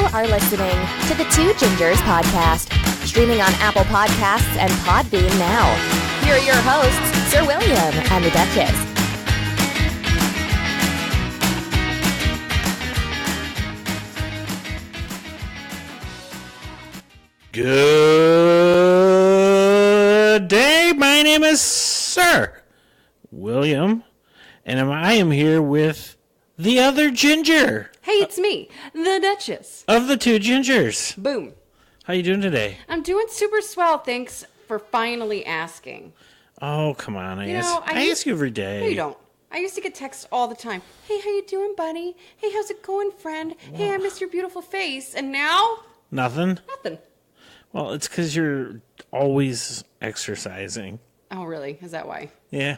are listening to the Two Gingers podcast, streaming on Apple Podcasts and Podbean now. Here are your hosts, Sir William and the Duchess. Good day. My name is Sir William, and I am here with the other ginger. Hey, it's me, the Duchess. Of the Two Gingers. Boom. How you doing today? I'm doing super swell. Thanks for finally asking. Oh, come on. I ask you every day. No, you don't. I used to get texts all the time. Hey, how you doing, buddy? Hey, how's it going, friend? Hey, I miss your beautiful face. And now? Nothing? Nothing. Well, it's because you're always exercising. Oh, really? Is that why? Yeah.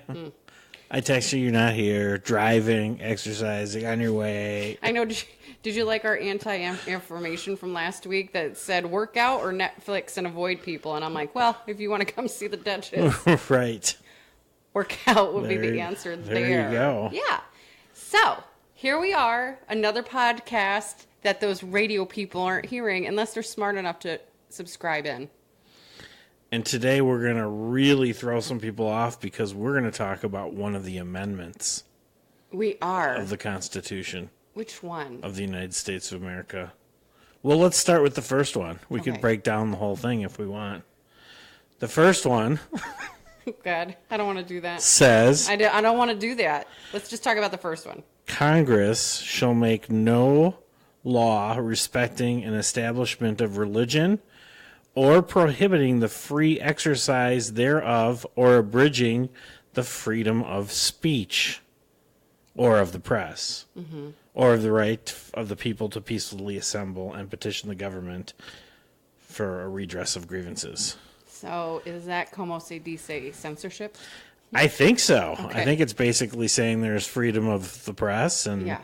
I text you, you're not here, driving, exercising, on your way. I know. Did you like our anti-information from last week that said workout or Netflix and avoid people? And I'm like, well, if you want to come see the Duchess, Right. workout would be the answer there. There you go. Yeah. So, here we are, another podcast that those radio people aren't hearing unless they're smart enough to subscribe in. And today we're going to really throw some people off because we're going to talk about one of the amendments We are. of the Constitution Which one? of the United States of America. Well, let's start with the first one. We Okay. could break down the whole thing if we want. The first one God, I don't want to do that. says I don't want to do that. Let's just talk about the first one. Congress shall make no law respecting an establishment of religion or prohibiting the free exercise thereof or abridging the freedom of speech or of the press or of the right of the people to peacefully assemble and petition the government for a redress of grievances. So, is that como se dice censorship? I think so. Okay. I think it's basically saying there's freedom of the press and Yeah.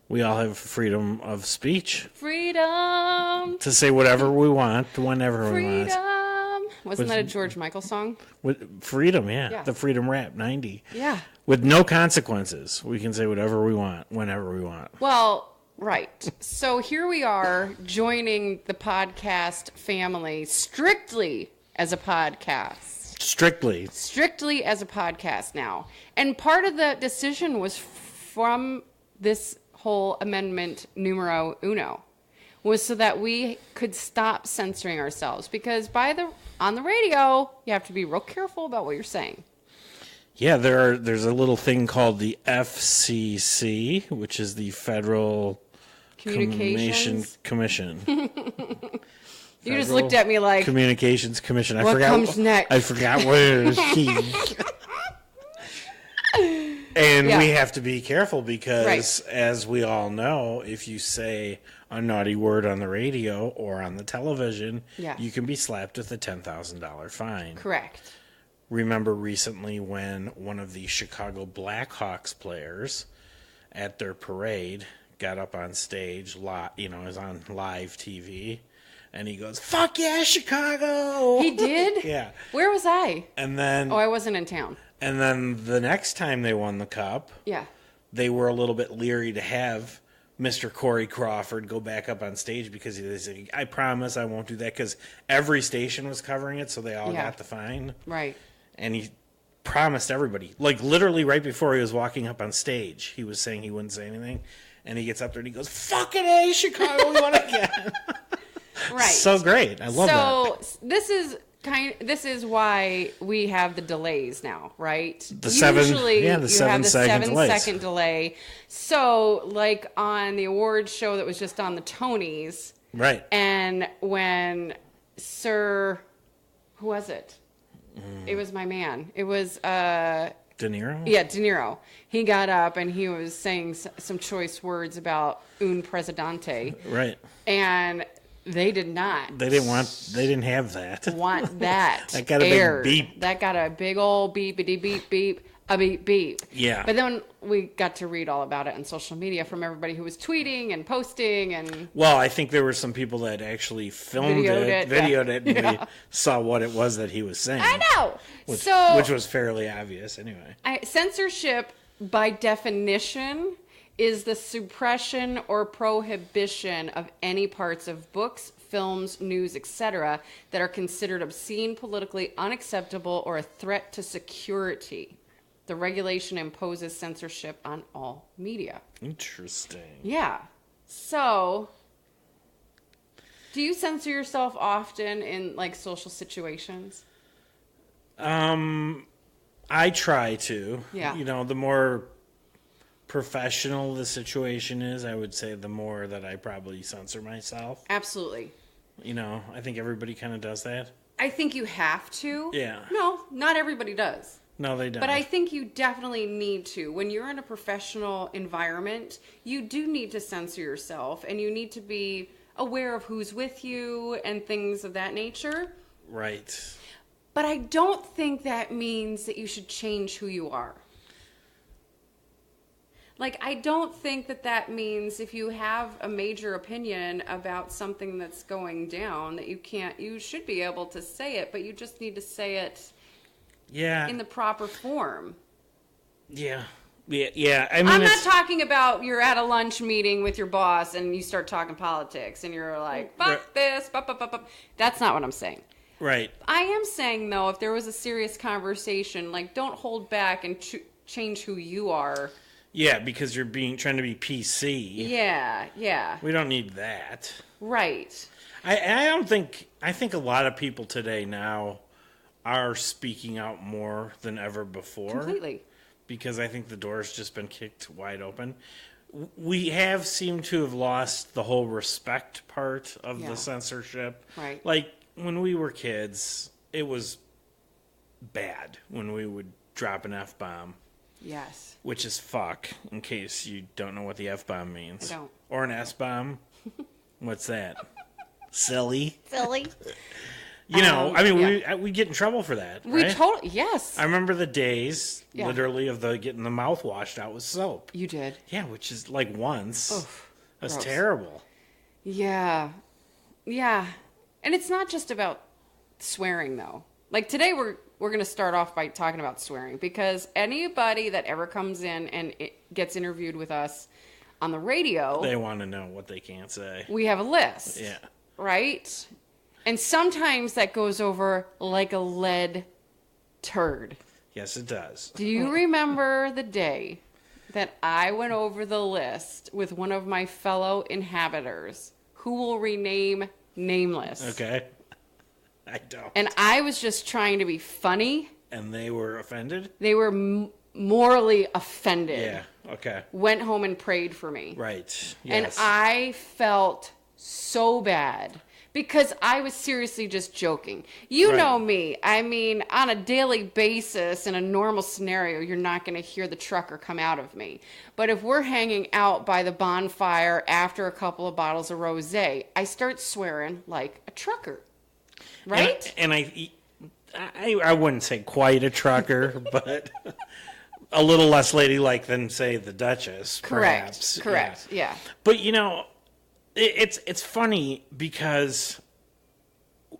we all have freedom of speech Freedom! to say whatever we want, whenever we want. Freedom! Wasn't that a George Michael song? With freedom, yeah. Yeah. The Freedom Rap 90. Yeah. With no consequences. We can say whatever we want, whenever we want. Well, right. So here we are joining the podcast family strictly as a podcast. Strictly as a podcast now. And part of the decision was from this whole amendment numero uno was so that we could stop censoring ourselves because on the radio you have to be real careful about what you're saying. Yeah, there's a little thing called the FCC, which is the Federal Communications Commission. You just looked at me like Communications Commission. What comes next? I forgot what it was. And Yeah. we have to be careful because, Right. as we all know, if you say a naughty word on the radio or on the television, Yes. you can be slapped with a $10,000 fine. correct. Remember recently when one of the Chicago Blackhawks players at their parade got up on stage, was on live TV, and he goes, "Fuck yeah, Chicago!" He did? Yeah. Where was I? And then, Oh, I wasn't in town. and then the next time they won the cup, Yeah. they were a little bit leery to have Mr. Corey Crawford go back up on stage because he said, "I promise I won't do that," because every station was covering it, so they all Yeah. got the fine. Right. And he promised everybody, like literally right before he was walking up on stage, he was saying he wouldn't say anything. And he gets up there and he goes, "Fucking A, Chicago, we won again." Right. So great. I love that. So this is why we have the delays now, right? The 7 Usually you have the 7-second delays. 7-second delay. So like on the awards show that was just on the Tonys, Right. and when who was it? It was my man. It was De Niro? Yeah, De Niro. He got up and he was saying some choice words about un presidente, Right. and they did not. They didn't have that. Want that. That got a big aired. beep. That got a big old beepity beep beep, a beep beep. Yeah. But then we got to read all about it on social media from everybody who was tweeting and posting and Well, I think there were some people that actually filmed videoed it, and we saw what it was that he was saying. I know. Which was fairly obvious anyway. Censorship by definition is the suppression or prohibition of any parts of books, films, news, etc. that are considered obscene, politically unacceptable, or a threat to security. The regulation imposes censorship on all media. Interesting. Yeah. So, do you censor yourself often in like social situations? I try to. Yeah. You know, the more professional the situation is, I would say the more that I probably censor myself. Absolutely. You know, I think everybody kind of does that. I think you have to. Yeah. No, not everybody does. No, they don't. But I think you definitely need to. When you're in a professional environment, you do need to censor yourself, and you need to be aware of who's with you and things of that nature. Right. But I don't think that means that you should change who you are. Like, I don't think that that means if you have a major opinion about something that's going down that you should be able to say it, but you just need to say it in the proper form. Yeah. Yeah. I mean, I'm not talking about you're at a lunch meeting with your boss and you start talking politics and you're like, fuck this, That's not what I'm saying. Right. I am saying, though, if there was a serious conversation, like, don't hold back and change who you are. Yeah, because you're trying to be PC. Yeah. We don't need that. Right. I think a lot of people today now are speaking out more than ever before. Completely. Because I think the door's just been kicked wide open. We have seemed to have lost the whole respect part of the censorship. Right. Like, when we were kids, it was bad when we would drop an F-bomb. Yes. Which is fuck, in case you don't know what the F-bomb means. I don't. Or an S-bomb. What's that? Silly. You know, I mean, we get in trouble for that, right? We totally, yes. I remember the days, literally, of getting the mouth washed out with soap. You did? Yeah, which is like once. Oof, That's gross. terrible. Yeah. And it's not just about swearing, though. Like, today we're going to start off by talking about swearing, because anybody that ever comes in and gets interviewed with us on the radio, they want to know what they can't say. We have a list. Yeah. Right? And sometimes that goes over like a lead turd. Yes, it does. Do you remember the day that I went over the list with one of my fellow inhabitants who will rename nameless? Okay. I don't. And I was just trying to be funny. And they were offended? They were morally offended. Yeah, okay. Went home and prayed for me. Right, yes. And I felt so bad. Because I was seriously just joking. You know me. I mean, on a daily basis, in a normal scenario, you're not going to hear the trucker come out of me. But if we're hanging out by the bonfire after a couple of bottles of rosé, I start swearing like a trucker. Right? And I wouldn't say quite a trucker, but a little less ladylike than, say, the Duchess, perhaps. Correct, yeah. But, you know, it's funny because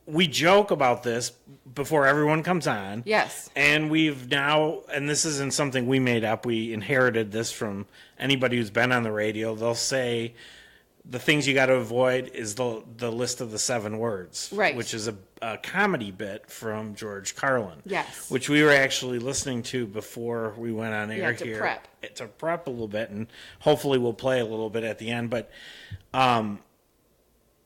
we joke about this before everyone comes on. Yes. And we've now, and this isn't something we made up, we inherited this from anybody who's been on the radio. They'll say the things you got to avoid is the list of the 7 words. Right. Which is a comedy bit from George Carlin. Yes. Which we were actually listening to before we went on air here. To prep a little bit, and hopefully we'll play a little bit at the end. But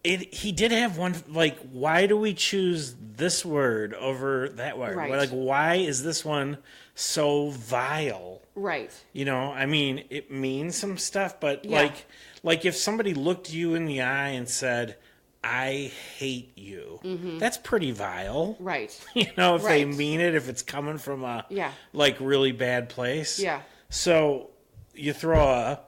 he did have one, like, why do we choose this word over that word? Right. Like, why is this one so vile? Right. You know, I mean, it means some stuff, but like if somebody looked you in the eye and said, I hate you, that's pretty vile. Right. You know, if they mean it, if it's coming from a like really bad place. Yeah. So you throw a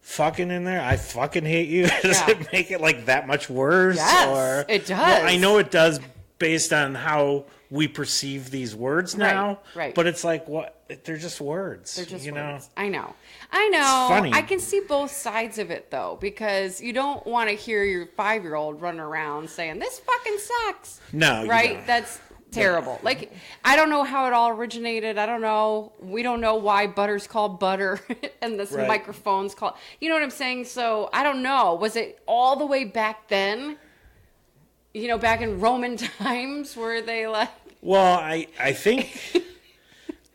fucking in there, I fucking hate you. Does it make it like that much worse? Yes, or it does. Well, I know it does based on how we perceive these words now. Right. But it's like, what? They're just words. They're just words. Know? I know. It's funny. I can see both sides of it, though, because you don't want to hear your 5-year-old running around saying, this fucking sucks. No, right? You don't. That's Terrible. Like, I don't know how it all originated. I don't know. We don't know why butter's called butter and this microphone's called... You know what I'm saying? So, I don't know. Was it all the way back then? You know, back in Roman times where they like... Well, I think...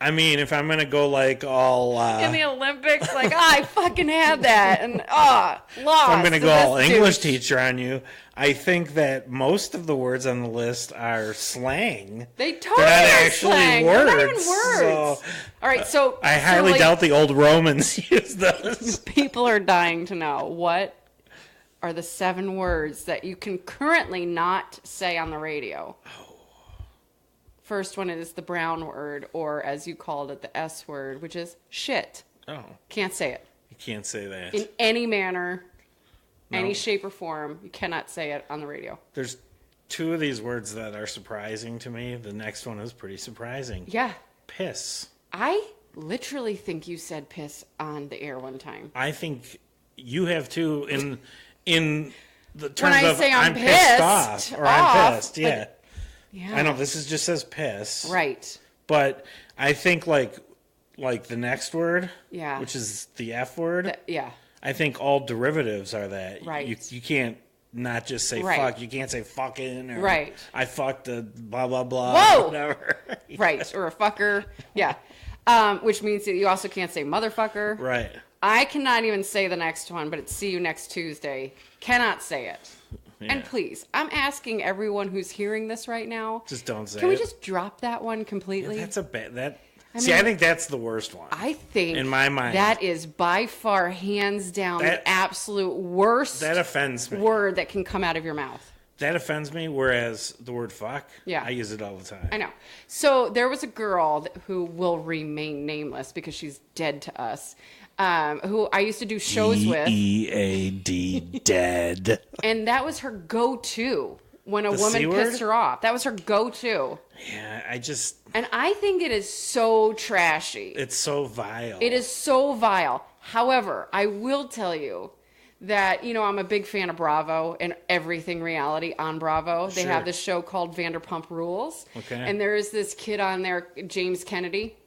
I mean, if I'm going to go like all... in the Olympics, like, I fucking had that. And, lost. If I'm going to go all English teacher on you, I think that most of the words on the list are slang. They totally are actually slang. Words. They're not even words. So, all right, so... I highly doubt the old Romans used those. People are dying to know. What are the 7 words that you can currently not say on the radio? First one is the brown word, or as you called it, the S word, which is shit. Oh. Can't say it. You can't say that. In any manner, any shape or form, you cannot say it on the radio. There's 2 of these words that are surprising to me. The next one is pretty surprising. Yeah. Piss. I literally think you said piss on the air one time. I think you have too in the terms when I of say I'm pissed off or I'm pissed. Yeah. Yeah. I know this is just says piss. Right. But I think like the next word, which is the F word. I think all derivatives are that. Right. You can't not just say fuck. You can't say fucking or I fucked a blah blah blah. Whoa. Or whatever. Right. Or a fucker. Yeah. Which means that you also can't say motherfucker. Right. I cannot even say the next one, but it's see you next Tuesday. Cannot say it. Yeah. And please, I'm asking everyone who's hearing this right now. Just don't say it. Can we just drop that one completely? Yeah, that's a bad... I think that's the worst one. I think... In my mind. That is by far, hands down, the absolute worst... That offends me. ...word that can come out of your mouth. That offends me, whereas the word fuck, I use it all the time. I know. So there was a girl who will remain nameless because she's dead to us, who I used to do shows with. E-A-D, dead. And that was her go-to when a woman pissed her off. That was her go-to. Yeah, And I think it is so trashy. It's so vile. It is so vile. However, I will tell you that, you know, I'm a big fan of Bravo and everything reality on Bravo. They have this show called Vanderpump Rules. Okay. And there is this kid on there, James Kennedy,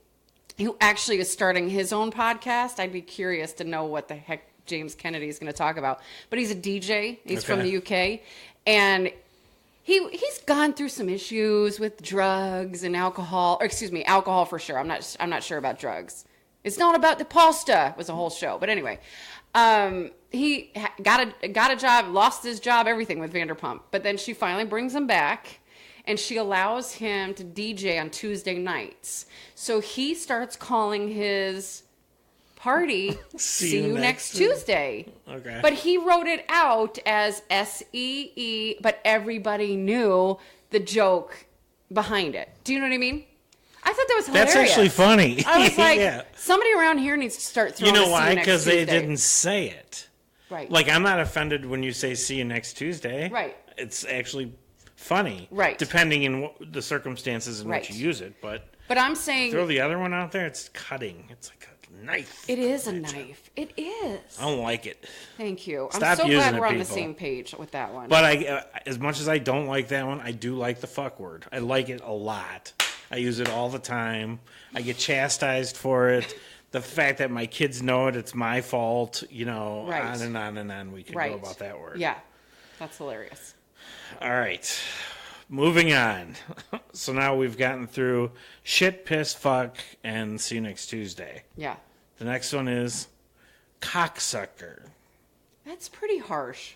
who actually is starting his own podcast. I'd be curious to know what the heck James Kennedy is going to talk about. But he's a DJ. He's from the UK. And he's gone through some issues with drugs and alcohol. Or excuse me, alcohol for sure. I'm not sure about drugs. It's not about the pasta was a whole show. But anyway, he got a job, lost his job, everything with Vanderpump. But then she finally brings him back. And she allows him to DJ on Tuesday nights. So he starts calling his party See You Next Tuesday. Okay. But he wrote it out as S-E-E, but everybody knew the joke behind it. Do you know what I mean? I thought that was hilarious. That's actually funny. I was like, somebody around here needs to start throwing You know why? Because they didn't say it. Right. Like, I'm not offended when you say see you next Tuesday. Right. It's actually funny. Right. Depending in the circumstances in which you use it. But I'm saying... Throw the other one out there, it's cutting. It's like a knife. It is a knife. It is. I don't like it. Thank you. Stop I'm so glad we're on people. the same page with that one. But as much as I don't like that one, I do like the fuck word. I like it a lot. I use it all the time. I get chastised for it. The fact that my kids know it, it's my fault, you know, on and on and on we can go about that word. Yeah, that's hilarious. All right, moving on. So now we've gotten through shit, piss, fuck, and see you next Tuesday. Yeah. The next one is cocksucker. That's pretty harsh.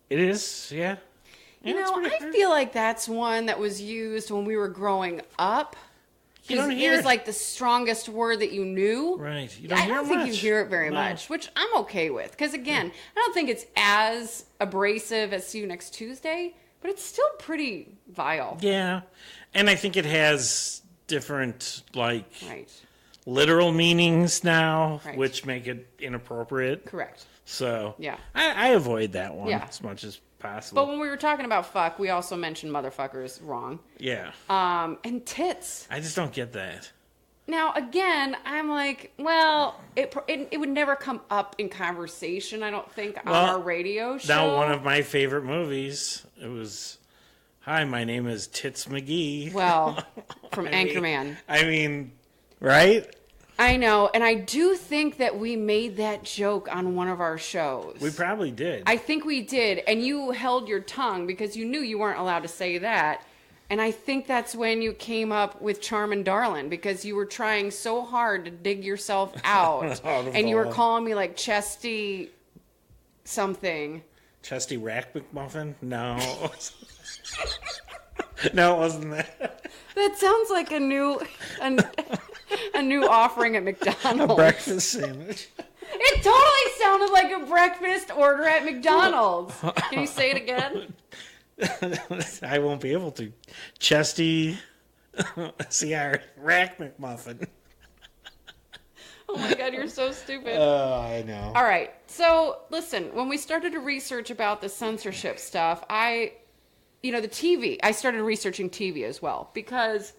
It is, yeah. You know, I feel like that's one that was used when we were growing up. You don't hear it was like the strongest word that you knew. Right. I don't think you hear it very much, which I'm okay with. Because again, I don't think it's as abrasive as See You Next Tuesday, but it's still pretty vile. Yeah. And I think it has different, literal meanings now, which make it inappropriate. Correct. So, yeah. I avoid that one as much as possible. But when we were talking about fuck, we also mentioned motherfuckers wrong. Yeah. And tits. I just don't get that. Now, again, I'm like, well, it would never come up in conversation, I don't think, on our radio show. Now, one of my favorite movies, it was Hi, my name is Tits McGee. Well, from Anchorman. I mean, right? I know, and I do think that we made that joke on one of our shows. We probably did. I think we did, and you held your tongue because you knew you weren't allowed to say that. And I think that's when you came up with Charmin Darlin', because you were trying so hard to dig yourself out. And you were calling me like Chesty something. Chesty Rack McMuffin? No. No, it wasn't that. That sounds like a new offering at McDonald's. A breakfast sandwich. It totally sounded like a breakfast order at McDonald's. Can you say it again? I won't be able to. Chesty Rack McMuffin. Oh my God, you're so stupid. Oh, I know. All right. So, listen, when we started to research about the censorship stuff, the TV, I started researching TV as well, because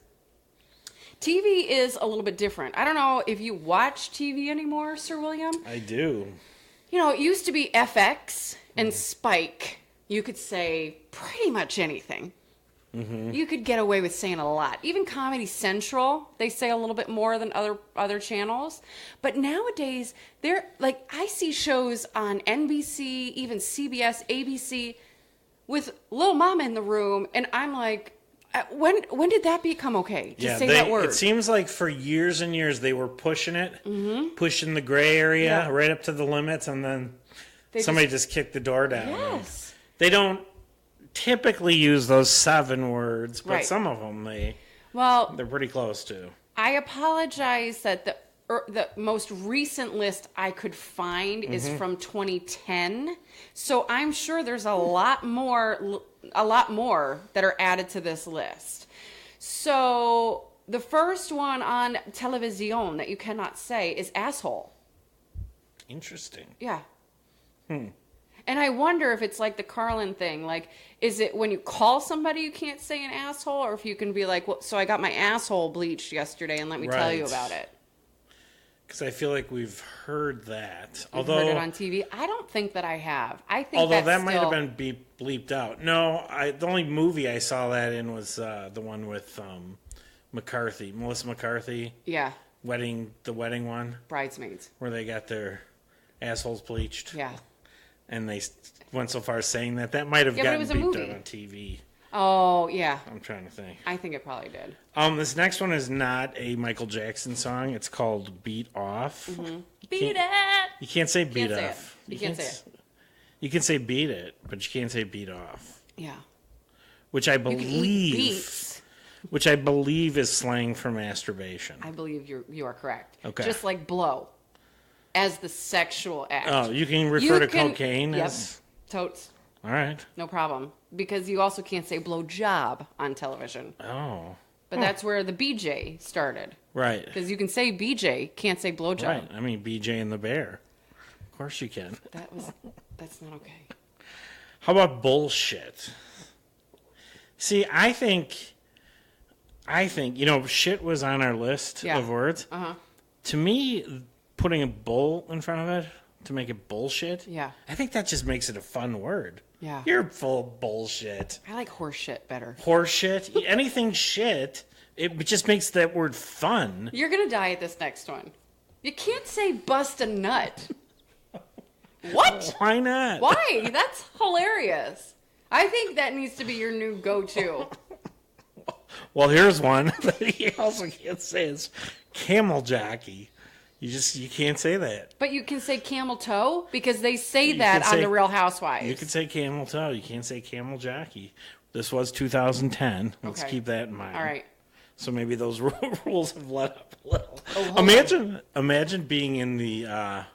TV is a little bit different. I don't know if you watch TV anymore, Sir William. I do. It used to be FX and Spike. You could say pretty much anything. Mm-hmm. You could get away with saying a lot. Even Comedy Central, they say a little bit more than other channels. But nowadays, I see shows on NBC, even CBS, ABC, with Lil Mama in the room, and I'm like, when did that become okay to say that word? It seems like for years and years they were pushing it, pushing the gray area right up to the limits, and then somebody just kicked the door down. Yes. They don't typically use those 7 words, but some of them they're pretty close to. I apologize that the most recent list I could find is from 2010. So I'm sure there's a lot more that are added to this list. So the first one on television that you cannot say is asshole. Interesting. Yeah. And I wonder if it's like the Carlin thing. Like, is it when you call somebody you can't say an asshole, or if you can be like, well, so I got my asshole bleached yesterday and let me tell you about it. Because I feel like we've heard that. You've heard it on TV? I don't think that I have. I think that might have been bleeped out. No, the only movie I saw that in was the one with Melissa McCarthy. Yeah. The wedding one. Bridesmaids. Where they got their assholes bleached. Yeah. And they went so far as saying that might have gotten beeped out on TV. Oh, yeah. I'm trying to think. I think it probably did. This next one is not a Michael Jackson song. It's called Beat Off. Mm-hmm. Beat it! You can't say beat off. Off. You can't say it. You can say beat it, but you can't say beat off. Yeah. Which I believe is slang for masturbation. I believe you are correct. Okay. Just like blow as the sexual act. Oh, you can refer to cocaine as... Totes. All right. No problem. Because you also can't say blow job on television. Oh. But that's where the BJ started. Right. Because you can say BJ, can't say blow job. Right. I mean, BJ and the Bear. Of course you can. That's not okay. How about bullshit? See, I think, shit was on our list of words. Uh-huh. To me, putting a bull in front of it to make it bullshit, I think that just makes it a fun word. Yeah. You're full of bullshit. I like horse shit better. Horse shit? Anything shit, it just makes that word fun. You're going to die at this next one. You can't say bust a nut. What? Why not? Why? That's hilarious. I think that needs to be your new go-to. Well, here's one that you also can't say. It's camel jockey. You can't say that. But you can say camel toe because they say that on The Real Housewives. You can say camel toe. You can't say camel jockey. This was 2010. Let's keep that in mind. All right. So maybe those rules have let up a little. Oh, imagine being in the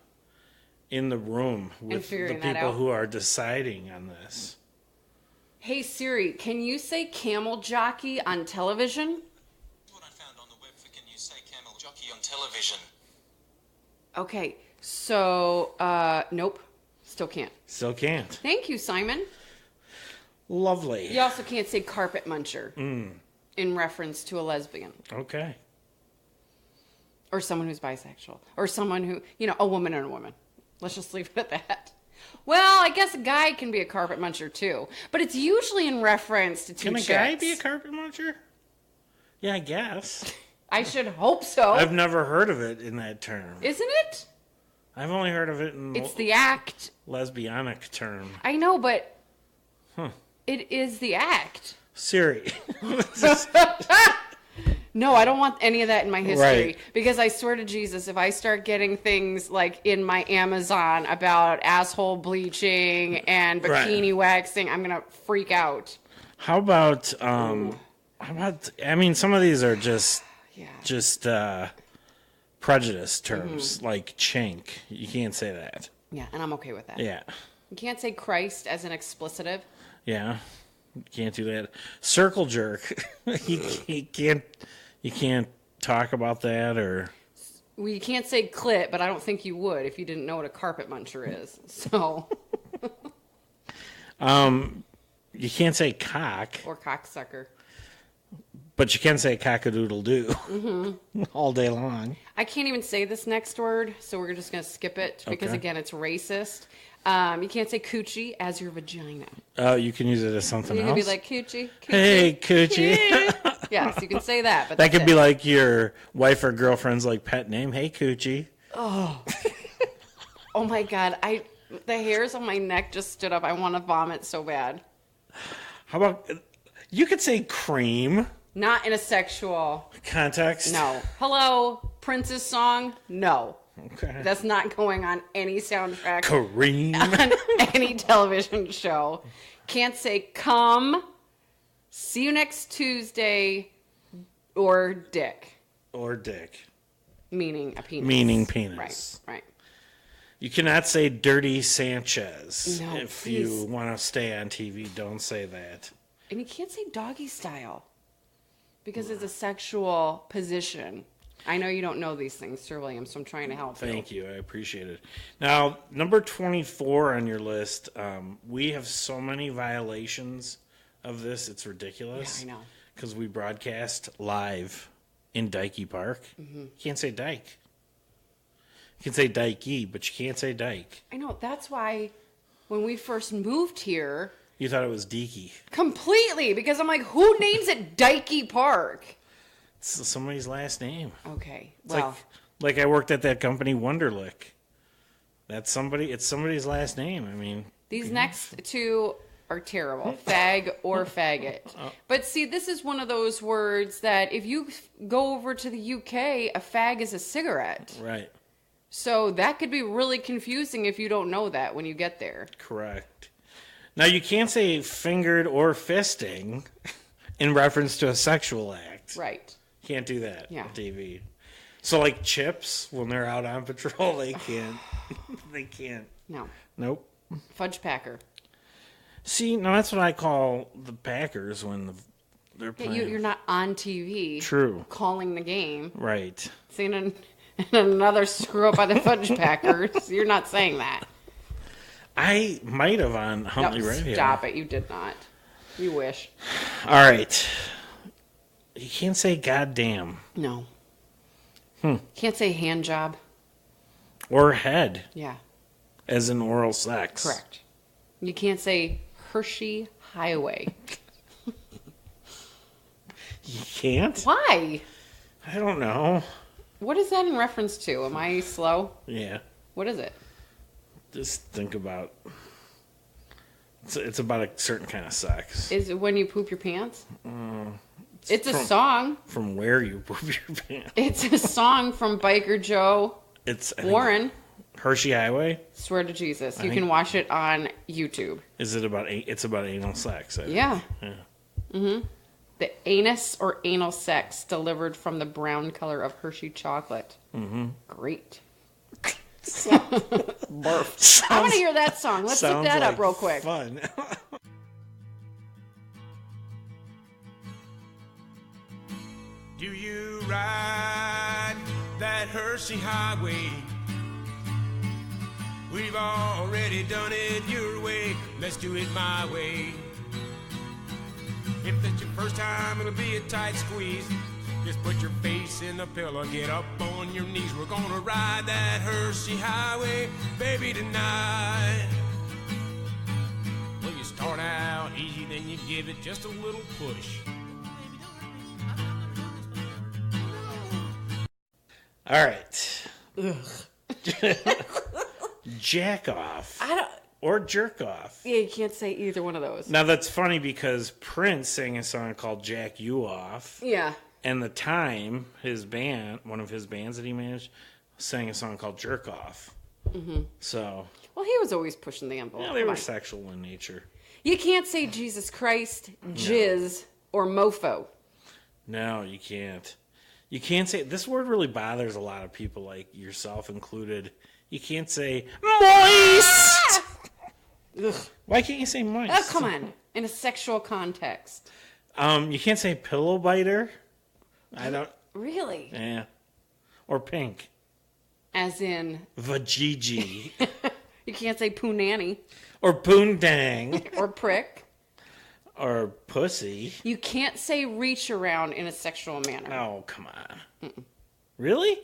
room with the people who are deciding on this. Hey Siri, can you say camel jockey on television? What I found on the web for can you say camel jockey on television? Okay, so, nope. Still can't. Still can't. Thank you, Simon. Lovely. You also can't say carpet muncher in reference to a lesbian. Okay. Or someone who's bisexual. Or someone who, a woman and a woman. Let's just leave it at that. Well, I guess a guy can be a carpet muncher too, but it's usually in reference to two Can a chicks. guy be a carpet muncher? Yeah, I guess. I should hope so. I've never heard of it in that term. Isn't it? I've only heard of it in It's the act. lesbianic term. I know, but it is the act. Siri. No, I don't want any of that in my history. Right. Because I swear to Jesus, if I start getting things like in my Amazon about asshole bleaching and bikini waxing, I'm going to freak out. How about, I mean, some of these are just prejudice terms, like chink. You can't say that. Yeah, and I'm okay with that. Yeah. You can't say Christ as an explicitive. Yeah. You can't do that. Circle jerk. you can't talk about that or... Well, you can't say clit, but I don't think you would if you didn't know what a carpet muncher is. So... You can't say cock. Or cocksucker. But you can say cock-a-doodle-doo all day long. I can't even say this next word, so we're just going to skip it because, Okay. again, it's racist. You can't say coochie as your vagina. Oh, you can use it as something You else? can be like, coochie, coochie. Hey, coochie. Yes, you can say that. But That that's could be it. like your wife or girlfriend's like pet name. Hey, coochie. Oh my God. The hairs on my neck just stood up. I want to vomit so bad. How about... You could say cream. Not in a sexual Context? No. Hello, Prince's song? No. Okay. That's not going on any soundtrack. Cream. On any television show. Can't say come, see you next Tuesday, or dick. Or dick. Meaning a penis. Meaning penis. Right. You cannot say dirty Sanchez. No, if please. you want to stay on TV, don't say that. And you can't say doggy style. Because it's a sexual position. I know you don't know these things, Sir William, so I'm trying to help you. Thank you. I appreciate it. Now, number 24 on your list, we have so many violations of this. It's ridiculous. Yeah, I know. Because we broadcast live in Dikey Park. Mm-hmm. You can't say dike. You can say dikey, but you can't say dike. I know. That's why when we first moved here... You thought it was deaky. Completely, because I'm like, who names it Dikey Park? It's somebody's last name. Okay, It's well... like I worked at that company, Wonderlick. It's somebody's last name. I mean... These next two are terrible. Fag or faggot. But see, this is one of those words that if you go over to the UK, a fag is a cigarette. Right. So that could be really confusing if you don't know that when you get there. Correct. Now, you can't say fingered or fisting in reference to a sexual act. Right. Can't do that Yeah. on TV. So, like chips, when they're out on patrol, they can't. They can't. No. Nope. Fudge packer. See, now that's what I call the Packers when they're Yeah, playing. you're not on TV. True. Calling the game. Right. Saying another screw up by the Fudge Packers. You're not saying that. I might have on Huntley Radio. Stop it. You did not. You wish. All right. You can't say goddamn. No. Can't say hand job. Or head, Yeah. as in oral sex. Correct. You can't say Hershey Highway. You can't? Why? I don't know. What is that in reference to? Am I slow? Yeah. What is it? Just think about... It's about a certain kind of sex. Is it when you poop your pants? It's a song. From where you poop your pants. It's a song from Biker Joe It's I think, Warren. Hershey Highway. Swear to Jesus. You think- can watch it on YouTube. Is it about? It's about anal sex. I think. Yeah. Yeah. The anus or anal sex delivered from the brown color of Hershey chocolate. Mm-hmm. Great. Barf. I want to hear that song. Let's look that up real quick. Fun. Do you ride that Hershey Highway? We've already done it your way. Let's do it my way. If it's your first time, it'll be a tight squeeze. Just put your face in the pillow, get up on your knees. We're gonna ride that Hershey Highway, baby, tonight. easy, then you give it just a little push. All right. Jack off. Or jerk off. Yeah, you can't say either one of those. Now, that's funny because Prince sang a song called Jack You Off. Yeah. And The Time, his band, one of his bands that he managed, sang a song called Jerk Off. Mm-hmm. So. Well, he was always pushing the envelope. Yeah, they were sexual in nature. You can't say Jesus Christ, jizz, or mofo. No, you can't. You can't say, this word really bothers a lot of people, like yourself included. You can't say moist. Why can't you say moist? Oh, come on. In a sexual context. You can't say pillow biter. I don't. Really? Yeah. Or pink. As in. Vajiji. You can't say poonanny. Or poondang. Or prick. Or pussy. You can't say reach around in a sexual manner. Oh, come on. Mm-mm. Really?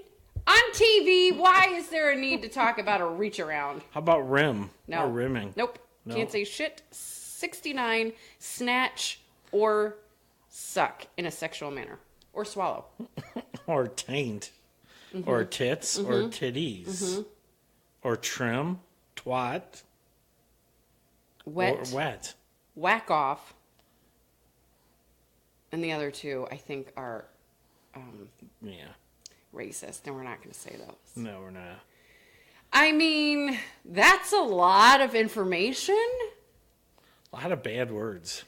On TV, why is there a need to talk about a reach around? How about rim? No. Or rimming? Nope. Can't say shit, 69, snatch, or suck in a sexual manner. Or swallow. Or taint. Mm-hmm. Or tits. Mm-hmm. Or titties. Mm-hmm. Or trim. Twat. Wet. Or wet. Whack off. And the other two, I think, are racist. And we're not going to say those. No, we're not. I mean, that's a lot of information. A lot of bad words.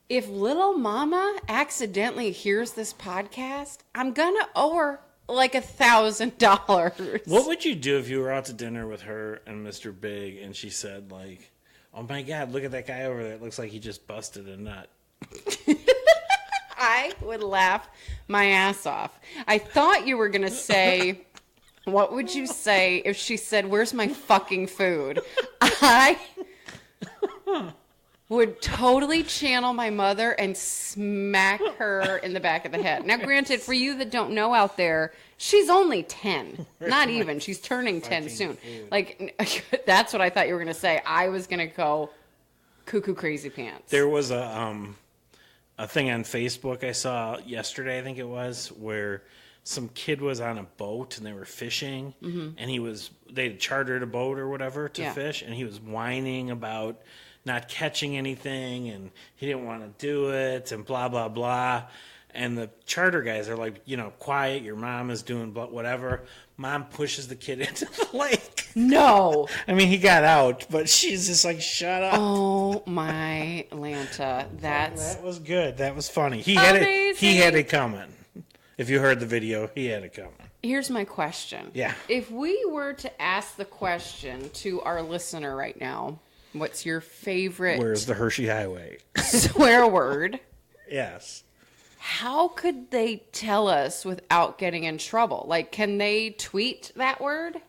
If little mama accidentally hears this podcast, I'm going to owe her like $1,000. What would you do if you were out to dinner with her and Mr. Big and she said, like, oh my God, look at that guy over there. It looks like he just busted a nut. I would laugh my ass off. I thought you were going to say, what would you say if she said, where's my fucking food? I would totally channel my mother and smack her in the back of the head. Now, granted, for you that don't know out there, she's only 10. Not even. She's turning 10 soon. Food. Like, that's what I thought you were going to say. I was going to go cuckoo crazy pants. There was a thing on Facebook I saw yesterday, I think it was, where some kid was on a boat and they were fishing, and they chartered a boat or whatever to fish, and he was whining about not catching anything, and he didn't want to do it, and blah, blah, blah. And the charter guys are like, quiet, your mom is doing whatever. Mom pushes the kid into the lake. No. I mean, he got out, but she's just like, shut up. Oh, my Lanta. That was good. That was funny. He had it coming. If you heard the video, he had it coming. Here's my question. Yeah. If we were to ask the question to our listener right now, what's your favorite... Where's the Hershey Highway? ...swear word? Yes. How could they tell us without getting in trouble? Like, can they tweet that word?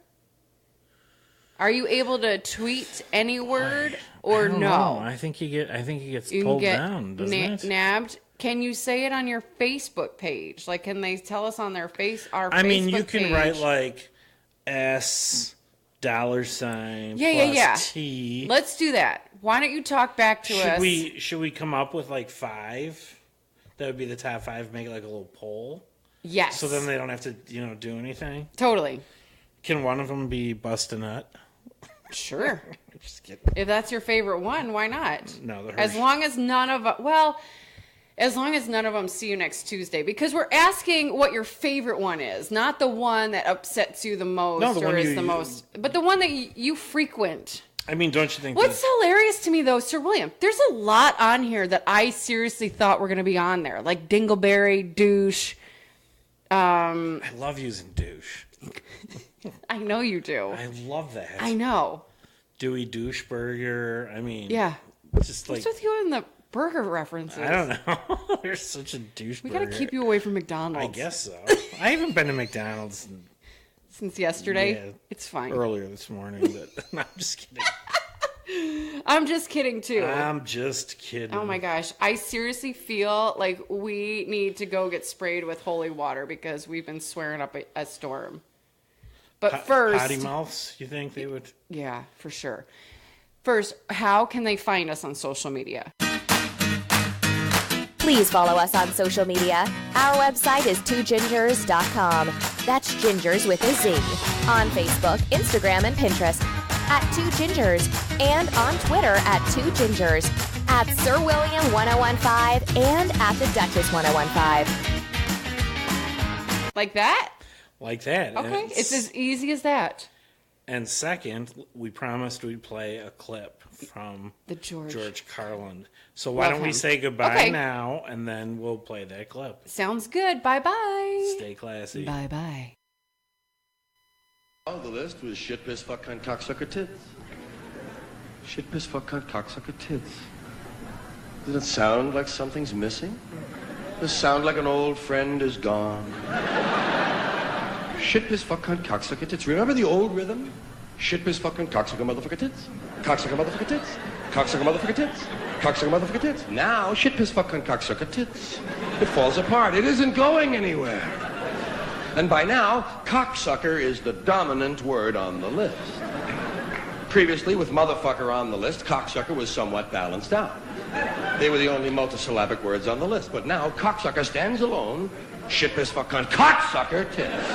Are you able to tweet any word or I don't know? know. I think he gets pulled down, doesn't it? Nabbed. Can you say it on your Facebook page? Like, can they tell us on their Facebook I mean, you page? can write like $$ Yeah. T. Let's do that. Why don't you talk back to us? Should we come up with like 5? That would be the top 5. Make it like a little poll. Yes. So then they don't have to, do anything. Totally. Can one of them be bust a nut? Sure. Just kidding. If that's your favorite one, why not? No, as long as none of them see you next Tuesday, because we're asking what your favorite one is, not the one that upsets you the most most, but the one that you frequent. I mean, don't you think? What's hilarious to me, though, Sir William, there's a lot on here that I seriously thought were going to be on there, like dingleberry, douche. I love using douche. I know you do. I love that. I know. Dewey douche burger. I mean, yeah. Just like, what's with you and the burger references? I don't know. You're such a douche. We got to keep you away from McDonald's. I guess so. I haven't been to McDonald's since yesterday. Yeah, it's fine. Earlier this morning, but I'm just kidding. I'm just kidding too. I'm just kidding. Oh my gosh. I seriously feel like we need to go get sprayed with holy water because we've been swearing up a storm. But first... Potty mouths, you think they would? Yeah, for sure. First, how can they find us on social media? Please follow us on social media. Our website is twogingers.com. That's gingers with a Z. On Facebook, Instagram, and Pinterest at Two Gingers, and on Twitter at Two Gingers, at Sir William 1015, and at the Duchess 1015. Like that? Like that. Okay, it's as easy as that. And second, we promised we'd play a clip from the George Carlin. So why don't we say goodbye now, and then we'll play that clip. Sounds good. Bye-bye. Stay classy. Bye-bye. Oh, the list was shit, piss, fuck, cunt, cocksucker, tits. Shit, piss, fuck, cunt, cocksucker, tits. Does it sound like something's missing? Does it sound like an old friend is gone? Shit, piss, fuck, cunt, cocksucker, tits. Remember the old rhythm? Shit, piss, fuck, cunt, cocksucker, motherfucker, tits. Cocksucker, motherfucker, tits. Cocksucker, motherfucker, tits. Cocksucker, motherfucker, tits. Now, shit, piss, fuck, cunt, cocksucker, tits. It falls apart. It isn't going anywhere. And by now, cocksucker is the dominant word on the list. Previously, with motherfucker on the list, cocksucker was somewhat balanced out. They were the only multisyllabic words on the list. But now, cocksucker stands alone. Shit, piss, fuck, cunt, cocksucker, tits.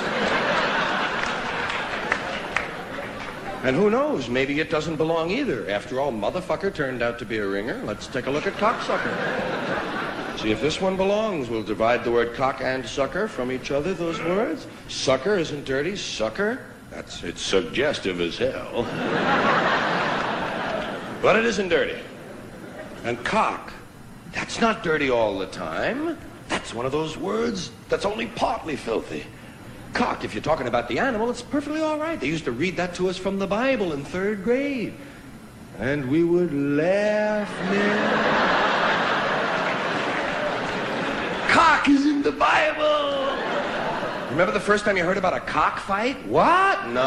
And who knows, maybe it doesn't belong either. After all, motherfucker turned out to be a ringer. Let's take a look at cocksucker. See if this one belongs. We'll divide the word cock and sucker from each other, those words. Sucker isn't dirty. Sucker, it's suggestive as hell. But it isn't dirty. And cock, that's not dirty all the time. That's one of those words that's only partly filthy. Cock, if you're talking about the animal, it's perfectly all right. They used to read that to us from the Bible in 3rd grade. And we would laugh, man. Cock is in the Bible. Remember the first time you heard about a cockfight? What? No.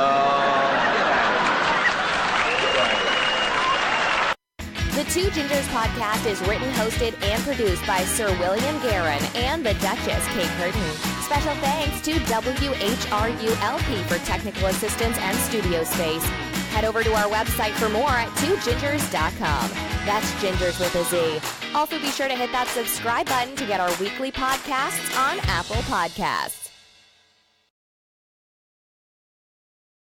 The Two Gingers podcast is written, hosted, and produced by Sir William Guerin and the Duchess Kate Curtin. Special thanks to WHRULP for technical assistance and studio space. Head over to our website for more at twogingers.com. That's Gingers with a Z. Also be sure to hit that subscribe button to get our weekly podcasts on Apple Podcasts.